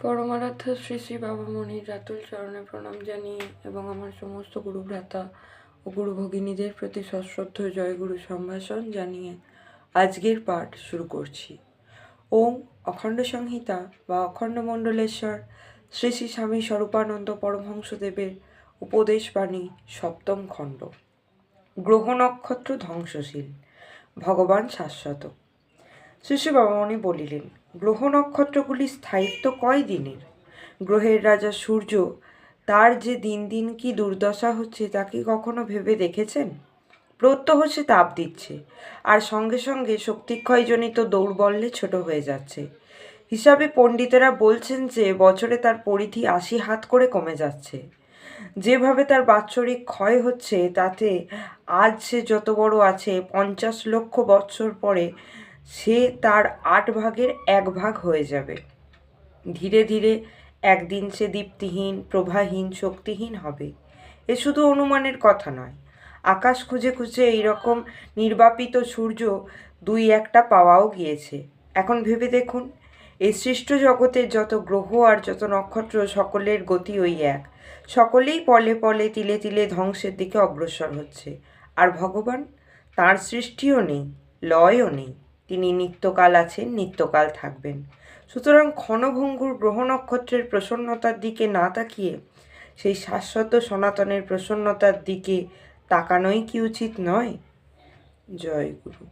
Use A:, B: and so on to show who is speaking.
A: পরমারাধ্য শ্রী শ্রী বাবামণির রাতুল চরণে প্রণাম জানিয়ে এবং আমার সমস্ত গুরু ভ্রাতা ও গুরু ভগিনীদের প্রতি সশ্রদ্ধ জয়গুরু সম্ভাষণ জানিয়ে আজকের পাঠ শুরু করছি। ওম অখণ্ড সংহিতা বা অখণ্ড মণ্ডলেশ্বর শ্রী শ্রী স্বামী স্বরূপানন্দ পরমহংসদেবের উপদেশ বাণী সপ্তম খণ্ড। গ্রহ নক্ষত্র ধ্বংসশীল, ভগবান শাশ্বত। শ্রী শ্রী বাবামণি বলিলেন, গ্রহ নক্ষত্রগুলির স্থায়িত্ব কয় দিনের? গ্রহের রাজা সূর্য, তার যে দিন দিন কি দুর্দশা হচ্ছে তা কি কখনো ভেবে দেখেছেন? প্রত্যহ সে তাপ দিচ্ছে, আর সঙ্গে সঙ্গে শক্তিক্ষয়জনিত দৌর্বল্যে ছোট হয়ে যাচ্ছে। হিসাবে পণ্ডিতেরা বলছেন যে বছরে তার পরিধি ৮০ হাত করে কমে যাচ্ছে। যেভাবে তার বাৎসরিক ক্ষয় হচ্ছে তাতে আজ সে যত বড় আছে ৫০ লক্ষ বৎসর পরে সে তার ৮ ভাগের ১ ভাগ হয়ে যাবে। ধীরে ধীরে একদিন সে দীপ্তিহীন, প্রভাহীন, শক্তিহীন হবে। এ শুধু অনুমানের কথা নয়। আকাশ খুঁজে খুঁজে এইরকম নির্বাপিত সূর্য ২-১টা পাওয়াও গিয়েছে। এখন ভেবে দেখুন, এই সৃষ্ট জগতের যত গ্রহ আর যত নক্ষত্র সকলের গতি ওই এক। সকলেই পলে পলে তিলে তিলে ধ্বংসের দিকে অগ্রসর হচ্ছে। আর ভগবান, তাঁর সৃষ্টিও নেই, লয়ও নেই। তিনি নিত্যকাল আছেন, নিত্যকাল থাকবেন। সুতরাং ক্ষণভঙ্গুর গ্রহ নক্ষত্রের প্রসন্নতার দিকে না তাকিয়ে সেই শাশ্বত সনাতনের প্রসন্নতার দিকে তাকানোই কি উচিত নয়? জয় গুরু।